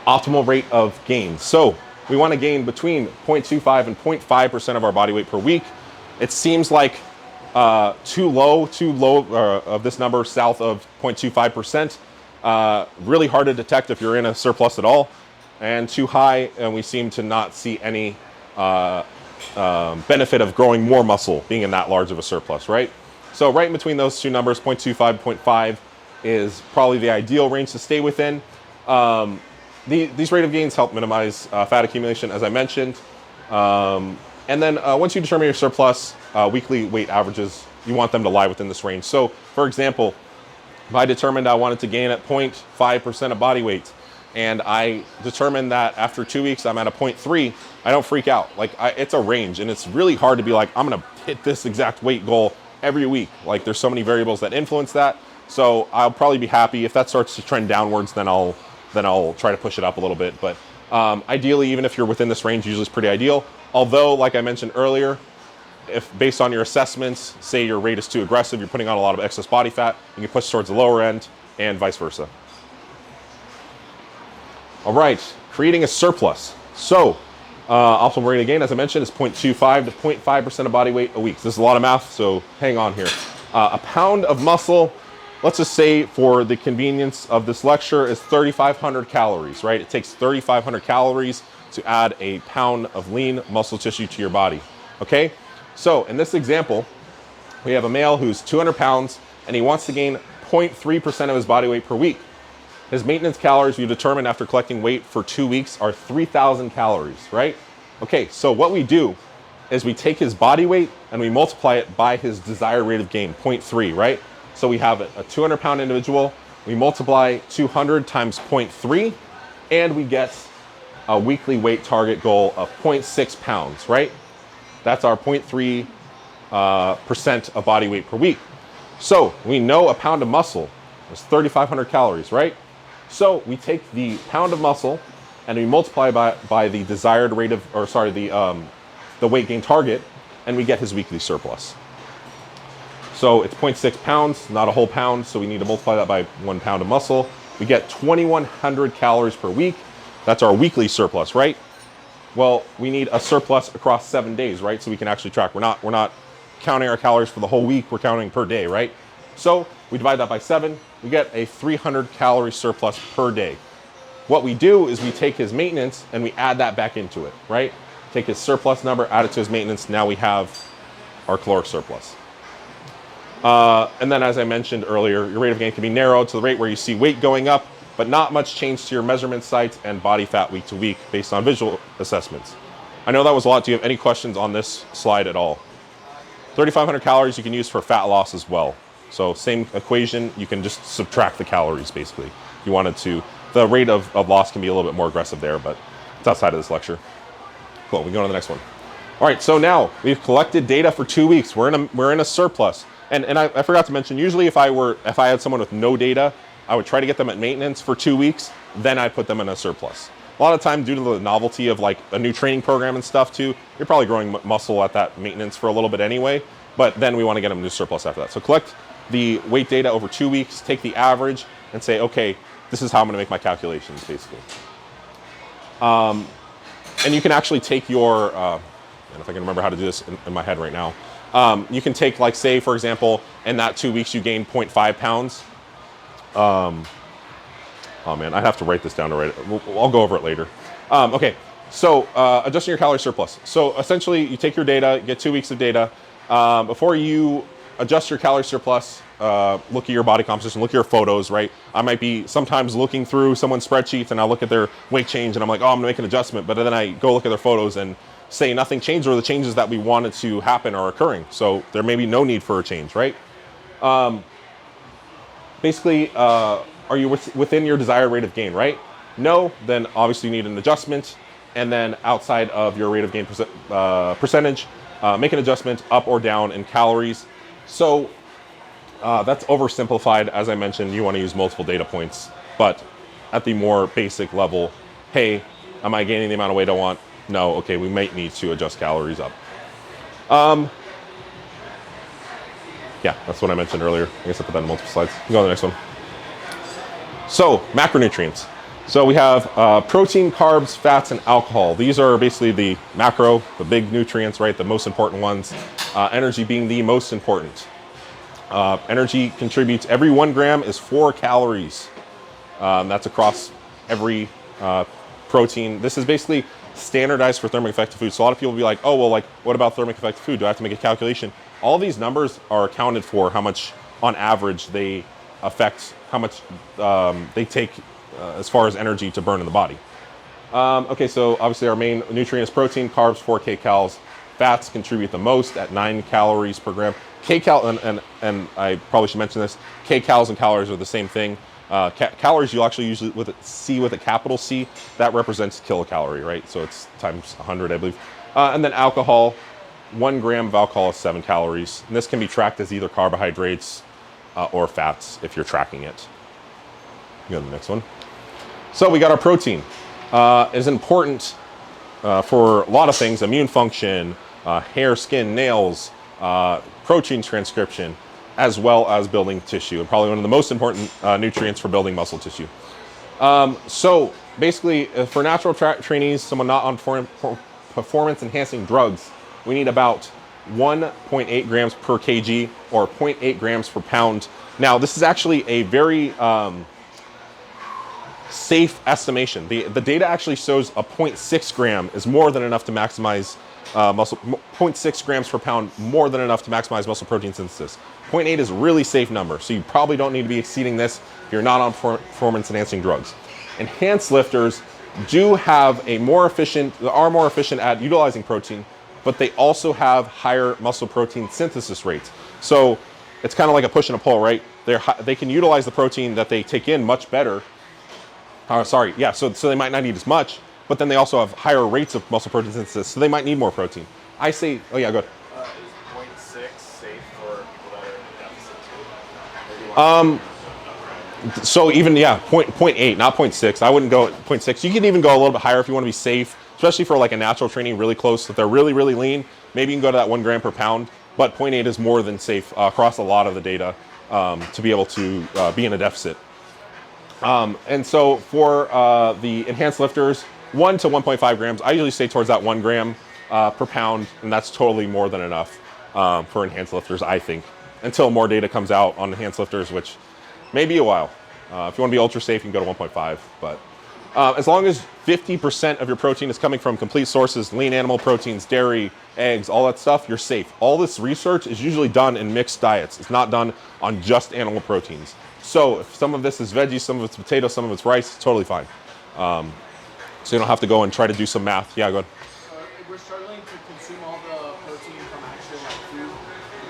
optimal rate of gain. So we want to gain between 0.25 and 0.5% of our body weight per week. It seems like too low of this number, south of 0.25%. Really hard to detect if you're in a surplus at all, and too high, and we seem to not see any benefit of growing more muscle being in that large of a surplus, right? So right in between those two numbers, 0.25, 0.5 is probably the ideal range to stay within. These rate of gains help minimize fat accumulation, as I mentioned. And then once you determine your surplus, weekly weight averages, you want them to lie within this range. So for example, if I determined I wanted to gain at 0.5% of body weight, and I determined that after 2 weeks I'm at a 0.3, I don't freak out. Like it's a range, and it's really hard to be like, I'm gonna hit this exact weight goal every week. Like there's so many variables that influence that. So I'll probably be happy if that starts to trend downwards, then I'll try to push it up a little bit. But ideally, even if you're within this range, usually it's pretty ideal. Although, like I mentioned earlier, if based on your assessments, say your rate is too aggressive, you're putting on a lot of excess body fat, you can push towards the lower end, and vice versa. All right, creating a surplus. So optimal rate of gain, as I mentioned, is 0.25 to 0.5% of body weight a week. This is a lot of math, so hang on here. A pound of muscle, let's just say for the convenience of this lecture, is 3,500 calories, right? It takes 3,500 calories to add a pound of lean muscle tissue to your body, okay? So in this example, we have a male who's 200 pounds and he wants to gain 0.3% of his body weight per week. His maintenance calories you determine after collecting weight for 2 weeks are 3,000 calories, right? Okay, so what we do is we take his body weight and we multiply it by his desired rate of gain, 0.3, right? So we have a 200 pound individual, we multiply 200 times 0.3, and we get a weekly weight target goal of 0.6 pounds, right? That's our 0.3% of body weight per week. So we know a pound of muscle is 3,500 calories, right? So we take the pound of muscle and we multiply by the desired rate of, or sorry, the weight gain target, and we get his weekly surplus. So it's 0.6 pounds, not a whole pound, so we need to multiply that by 1 pound of muscle. We get 2,100 calories per week. That's our weekly surplus, right? Well, we need a surplus across 7 days, right? So we can actually track. We're not counting our calories for the whole week, we're counting per day, right? So we divide that by 7, we get a 300 calorie surplus per day. What we do is we take his maintenance and we add that back into it, right? Take his surplus number, add it to his maintenance, now we have our caloric surplus. And then, as I mentioned earlier, your rate of gain can be narrowed to the rate where you see weight going up, but not much change to your measurement sites and body fat week to week based on visual assessments. I know that was a lot. Do you have any questions on this slide at all? 3,500 calories you can use for fat loss as well. So same equation, you can just subtract the calories basically. If you wanted to, the rate of loss can be a little bit more aggressive there, but it's outside of this lecture. Cool, we go on to the next one. All right, so now we've collected data for 2 weeks. We're in a surplus. And I forgot to mention, usually if I had someone with no data, I would try to get them at maintenance for 2 weeks, then I put them in a surplus. A lot of time, due to the novelty of like a new training program and stuff too, you're probably growing muscle at that maintenance for a little bit anyway, but then we want to get them to surplus after that. So collect the weight data over 2 weeks, take the average and say, okay, this is how I'm going to make my calculations basically. And you can actually take your, and if I can remember how to do this in my head right now, you can take, like, say, for example, in that 2 weeks you gain 0.5 pounds. Oh man, I'd have to write this down to write it. I'll go over it later. Okay, so adjusting your calorie surplus. So essentially, you take your data, you get 2 weeks of data. Before you adjust your calorie surplus, look at your body composition, look at your photos, right? I might be sometimes looking through someone's spreadsheets and I'll look at their weight change and I'm like, oh, I'm gonna make an adjustment. But then I go look at their photos and say nothing changed, or the changes that we wanted to happen are occurring. So there may be no need for a change, right? Basically, are you within your desired rate of gain, right? No, then obviously you need an adjustment. And then outside of your rate of gain percentage, make an adjustment up or down in calories. So that's oversimplified. As I mentioned, you want to use multiple data points, but at the more basic level, hey, am I gaining the amount of weight I want? No, okay, we might need to adjust calories up. Yeah, that's what I mentioned earlier. I guess I put that in multiple slides. You can go to the next one. So, macronutrients. So we have protein, carbs, fats, and alcohol. These are basically the macro, the big nutrients, right? The most important ones. Energy being the most important. Energy contributes, every 1 gram is 4 calories. That's across every protein. This is basically standardized for thermic effective food. So a lot of people will be like, oh, well, like, what about thermic effective food? Do I have to make a calculation? All these numbers are accounted for how much, on average, they affect how much they take as far as energy to burn in the body. Okay, so obviously our main nutrient is protein, carbs, 4 kcals. Fats contribute the most at 9 calories per gram. Kcal, and I probably should mention this, kcals and calories are the same thing. Calories you'll actually usually with a capital C, that represents kilocalorie, right? So it's times 100, I believe. And then alcohol, 1 gram of alcohol is 7 calories. And this can be tracked as either carbohydrates or fats if you're tracking it. Go to the next one. So we got our protein. Is important for a lot of things: immune function, hair, skin, nails, protein transcription, as well as building tissue, and probably one of the most important nutrients for building muscle tissue. So basically, for natural trainees, someone not on performance-enhancing drugs, we need about 1.8 grams per kg or 0.8 grams per pound. Now, this is actually a very safe estimation. The data actually shows a 0.6 gram is more than enough to maximize muscle, 0.6 grams per pound, more than enough to maximize muscle protein synthesis. 0.8 is a really safe number, so you probably don't need to be exceeding this if you're not on performance-enhancing drugs. Enhanced lifters do have are more efficient at utilizing protein, but they also have higher muscle protein synthesis rates. So it's kind of like a push and a pull, right? They can utilize the protein that they take in much better. So they might not need as much, but then they also have higher rates of muscle protein synthesis, so they might need more protein. I say, oh yeah, go ahead. Is 0.6 safe for people that are in deficit too? So even, yeah, 0.8, not 0.6. I wouldn't go at 0.6. You can even go a little bit higher if you want to be safe, especially for like a natural training really close. If they're really, really lean, maybe you can go to that 1 gram per pound, but 0.8 is more than safe across a lot of the data to be able to be in a deficit. And so for the enhanced lifters, 1 to 1.5 grams, I usually say towards that 1 gram per pound, and that's totally more than enough for enhanced lifters, I think, until more data comes out on enhanced lifters, which may be a while. If you want to be ultra safe, you can go to 1.5, but as long as 50% of your protein is coming from complete sources, lean animal proteins, dairy, eggs, all that stuff, you're safe. All this research is usually done in mixed diets. It's not done on just animal proteins. So if some of this is veggies, some of it's potatoes, some of it's rice, it's totally fine. So you don't have to go and try to do some math. Yeah, go ahead. If we're struggling to consume all the protein from actual food,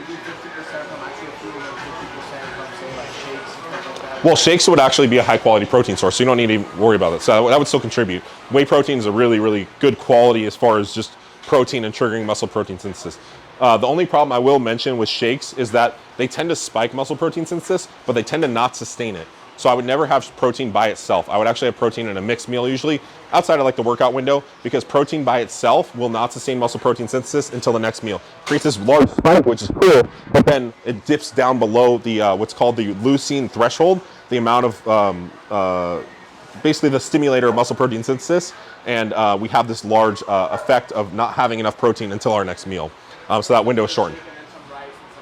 we do 50% from actual food and then 50% from, say, like shakes and stuff like that. Well, shakes would actually be a high quality protein source, so you don't need to worry about it. So that would still contribute. Whey protein is a really, really good quality as far as just protein and triggering muscle protein synthesis. The only problem I will mention with shakes is that they tend to spike muscle protein synthesis, but they tend to not sustain it. So I would never have protein by itself. I would actually have protein in a mixed meal usually, outside of like the workout window, because protein by itself will not sustain muscle protein synthesis until the next meal. Creates this large spike, which is cool, but then it dips down below the what's called the leucine threshold, the amount of basically the stimulator of muscle protein synthesis, and we have this large effect of not having enough protein until our next meal. So that window is shortened.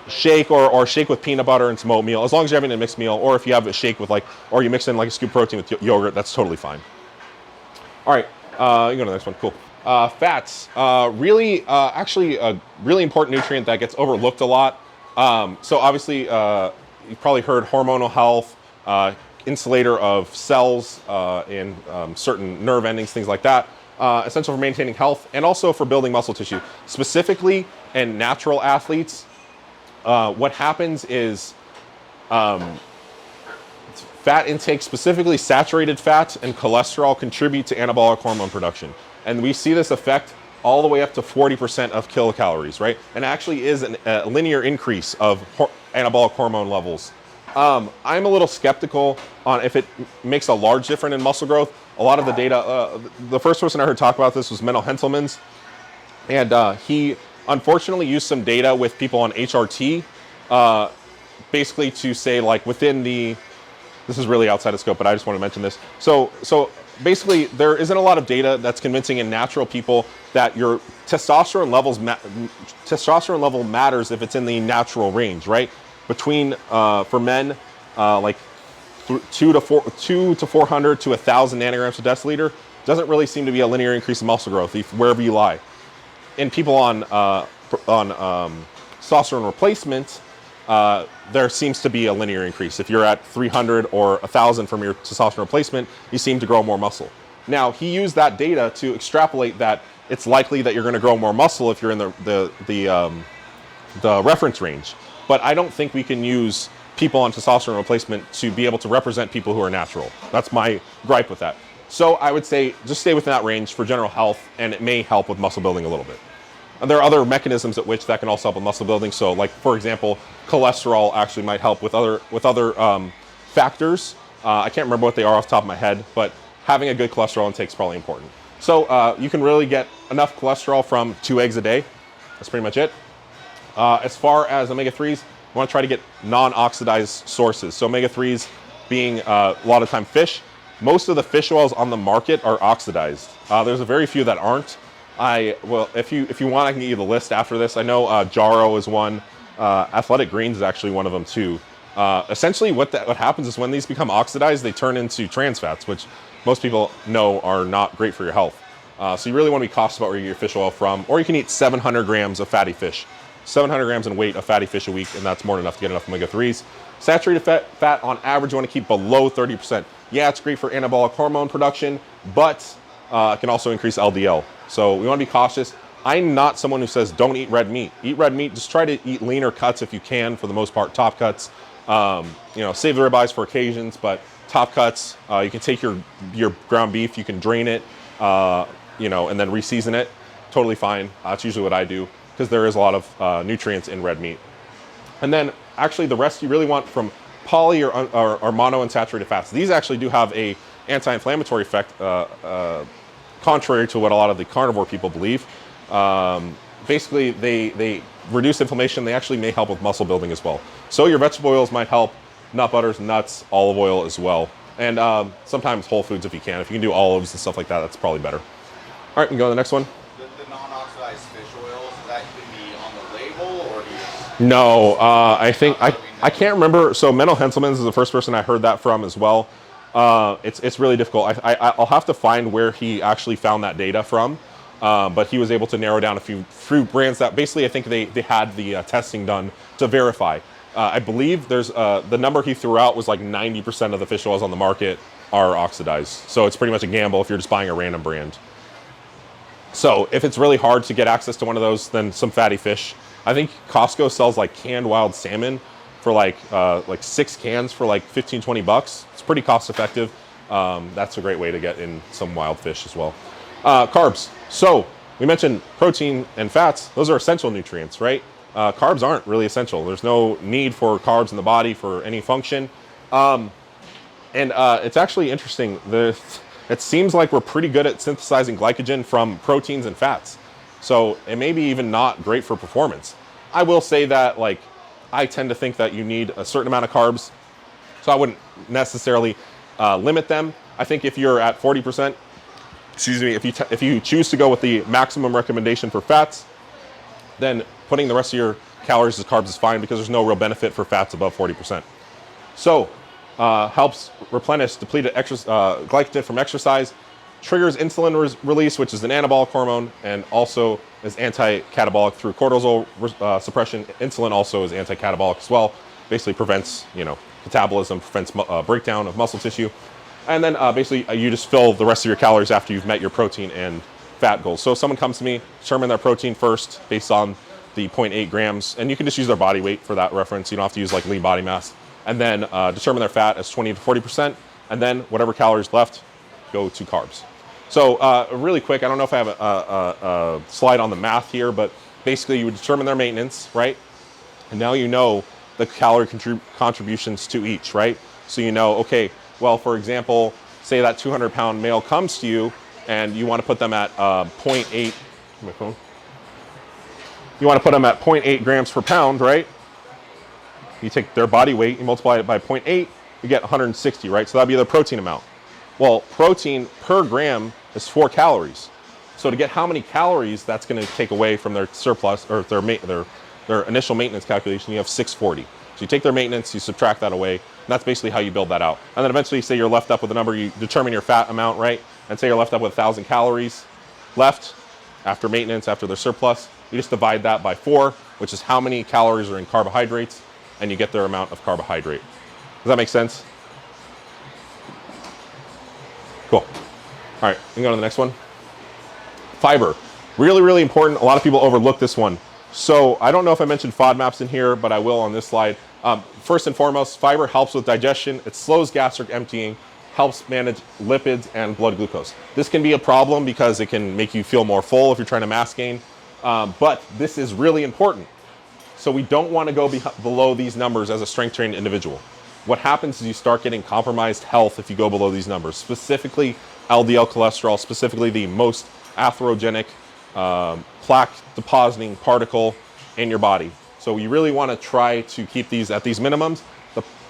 Shake or shake with peanut butter and some oatmeal, as long as you're having a mixed meal, or if you have a shake with or you mix in like a scoop of protein with yogurt, that's totally fine. All right, you go to the next one. Cool. Fats, actually a really important nutrient that gets overlooked a lot. So obviously, you've probably heard hormonal health, insulator of cells in certain nerve endings, things like that. Essential for maintaining health and also for building muscle tissue. Specifically in natural athletes, what happens is fat intake, specifically saturated fat and cholesterol, contribute to anabolic hormone production. And we see this effect all the way up to 40% of kilocalories, right? And actually is a linear increase of anabolic hormone levels. I'm a little skeptical on if it makes a large difference in muscle growth. A lot of the data, the first person I heard talk about this was Menno Henselmans, and he unfortunately used some data with people on HRT, basically to say like within the, this is really outside of scope, but I just want to mention this. So basically, there isn't a lot of data that's convincing in natural people that your testosterone level matters if it's in the natural range, right? Between for men, like 2 to 400 to 1,000 nanograms per deciliter doesn't really seem to be a linear increase in muscle growth wherever you lie. In people on testosterone replacement, there seems to be a linear increase. If you're at 300 or 1,000 from your testosterone replacement, you seem to grow more muscle. Now, he used that data to extrapolate that it's likely that you're going to grow more muscle if you're in the reference range. But I don't think we can use people on testosterone replacement to be able to represent people who are natural. That's my gripe with that. So I would say just stay within that range for general health, and it may help with muscle building a little bit. And there are other mechanisms at which that can also help with muscle building. So, like for example, cholesterol actually might help with other factors. I can't remember what they are off the top of my head, but having a good cholesterol intake is probably important. So you can really get enough cholesterol from 2 eggs a day. That's pretty much it. As far as omega-3s, you want to try to get non-oxidized sources. So omega-3s being a lot of time fish. Most of the fish oils on the market are oxidized. There's a very few that aren't. Well, if you want, I can give you the list after this. I know Jarrow is one. Athletic Greens is actually one of them too. Essentially, what happens is when these become oxidized, they turn into trans fats, which most people know are not great for your health. So you really want to be cautious about where you get your fish oil from. Or you can eat 700 grams of fatty fish. 700 grams in weight of fatty fish a week, and that's more than enough to get enough omega-3s. Saturated fat on average, you want to keep below 30%. Yeah, it's great for anabolic hormone production, but it can also increase LDL. So we want to be cautious. I'm not someone who says don't eat red meat. Eat red meat. Just try to eat leaner cuts if you can, for the most part, top cuts. Save the ribeyes for occasions, but top cuts. You can take your ground beef, you can drain it, and then reseason it. Totally fine. That's usually what I do because there is a lot of nutrients in red meat. And then actually the rest you really want from poly or monounsaturated fats. These actually do have a anti-inflammatory effect, contrary to what a lot of the carnivore people believe. Basically, they reduce inflammation. They actually may help with muscle building as well. So your vegetable oils might help, nut butters, nuts, olive oil as well. And sometimes whole foods if you can. If you can do olives and stuff like that, that's probably better. All right, we can go to the next one. The non-oxidized fish oils, is that going to be on the label, or do you... No, I think I can't remember. So Menno Henselmans is the first person I heard that from as well. It's really difficult. I'll have to find where he actually found that data from. But he was able to narrow down a few brands that basically I think they had the testing done to verify. I believe there's the number he threw out was like 90% of the fish oils on the market are oxidized. So it's pretty much a gamble if you're just buying a random brand. So if it's really hard to get access to one of those, then some fatty fish. I think Costco sells like canned wild salmon for like 6 cans for like $15-20. It's pretty cost effective. That's a great way to get in some wild fish as well. Carbs. So we mentioned protein and fats. Those are essential nutrients, right? Carbs aren't really essential. There's no need for carbs in the body for any function. It's actually interesting. It seems like we're pretty good at synthesizing glycogen from proteins and fats. So it may be even not great for performance. I will say that I tend to think that you need a certain amount of carbs. So I wouldn't necessarily limit them. I think if you're at 40%, if you choose to go with the maximum recommendation for fats, then putting the rest of your calories as carbs is fine because there's no real benefit for fats above 40%. So helps replenish depleted glycogen from exercise, triggers insulin release, which is an anabolic hormone, and also is anti-catabolic through cortisol suppression. Insulin also is anti-catabolic as well. Basically prevents catabolism, prevents breakdown of muscle tissue. And then basically you just fill the rest of your calories after you've met your protein and fat goals. So if someone comes to me, determine their protein first based on the 0.8 grams, and you can just use their body weight for that reference. You don't have to use like lean body mass. And then determine their fat as 20 to 40%, and then whatever calories left, go to carbs. So really quick, I don't know if I have a slide on the math here, but basically you would determine their maintenance, right? And now you know the calorie contributions to each, right? So you know, okay, well, for example, say that 200-pound male comes to you and you want to put them at 0.8, my phone. You want to put them at 0.8 grams per pound, right? You take their body weight, you multiply it by 0.8, you get 160, right? So that'd be the protein amount. Well, protein per gram is 4 calories. So to get how many calories that's going to take away from their surplus or their initial maintenance calculation, you have 640. So you take their maintenance, you subtract that away, and that's basically how you build that out. And then eventually, say you're left up with a number, you determine your fat amount, right? And say you're left up with 1,000 calories left after maintenance, after their surplus. You just divide that by 4, which is how many calories are in carbohydrates, and you get their amount of carbohydrate. Does that make sense? Cool. All right, we can go to the next one. Fiber. Really, really important. A lot of people overlook this one. So I don't know if I mentioned FODMAPs in here, but I will on this slide. First and foremost, fiber helps with digestion. It slows gastric emptying, helps manage lipids and blood glucose. This can be a problem because it can make you feel more full if you're trying to mass gain. But this is really important. So we don't want to go below these numbers as a strength trained individual. What happens is you start getting compromised health if you go below these numbers, specifically LDL cholesterol, specifically the most atherogenic plaque depositing particle in your body. So you really want to try to keep these at these minimums.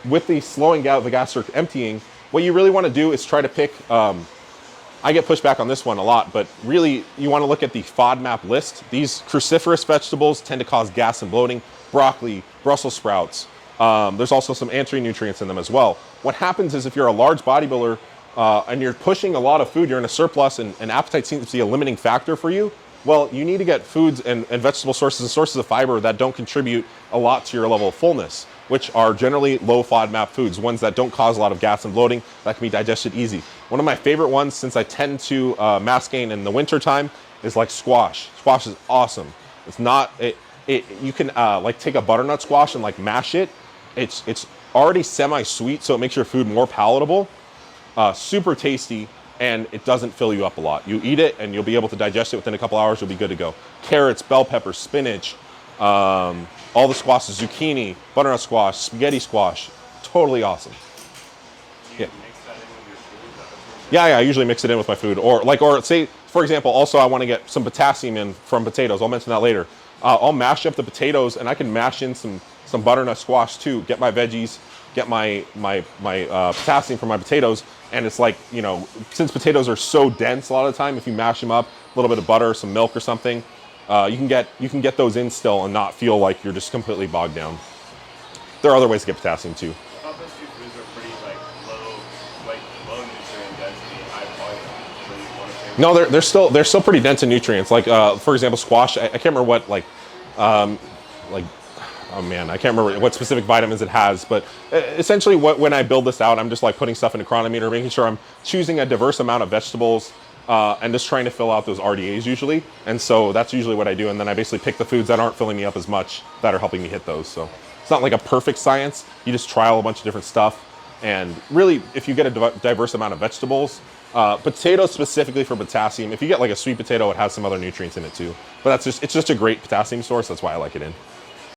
With the slowing down of the gastric emptying, what you really want to do is try to pick, I get pushed back on this one a lot, but really you want to look at the FODMAP list. These cruciferous vegetables tend to cause gas and bloating. Broccoli, Brussels sprouts. There's also some anti-nutrients in them as well. What happens is if you're a large bodybuilder and you're pushing a lot of food, you're in a surplus and appetite seems to be a limiting factor for you, well, you need to get foods and vegetable sources and sources of fiber that don't contribute a lot to your level of fullness, which are generally low FODMAP foods, ones that don't cause a lot of gas and bloating, that can be digested easy. One of my favorite ones, since I tend to mass gain in the winter time, is like squash. Squash is awesome. It's not, you can like take a butternut squash and like mash it. It's already semi-sweet, so it makes your food more palatable, super tasty, and it doesn't fill you up a lot. You eat it and you'll be able to digest it within a couple hours, you'll be good to go. Carrots, bell peppers, spinach, all the squashes, zucchini, butternut squash, spaghetti squash, totally awesome. Yeah. Yeah, I usually mix it in with my food. Or say, for example, also I want to get some potassium in from potatoes. I'll mention that later. I'll mash up the potatoes and I can mash in some butternut squash too. Get my veggies, get my potassium from my potatoes. And it's like, you know, since potatoes are so dense a lot of the time, if you mash them up, a little bit of butter, some milk or something, you can get those in still and not feel like you're just completely bogged down. There are other ways to get potassium too. I thought those two foods are pretty low nutrient density, high volume. No, they're still pretty dense in nutrients. Like for example, squash. I can't remember what oh man, I can't remember what specific vitamins it has, but essentially when I build this out, I'm just like putting stuff in a chronometer, making sure I'm choosing a diverse amount of vegetables and just trying to fill out those RDAs usually. And so that's usually what I do. And then I basically pick the foods that aren't filling me up as much that are helping me hit those. So it's not like a perfect science. You just trial a bunch of different stuff. And really, if you get a diverse amount of vegetables, potatoes specifically for potassium, if you get like a sweet potato, it has some other nutrients in it too. But it's just a great potassium source. That's why I like it in.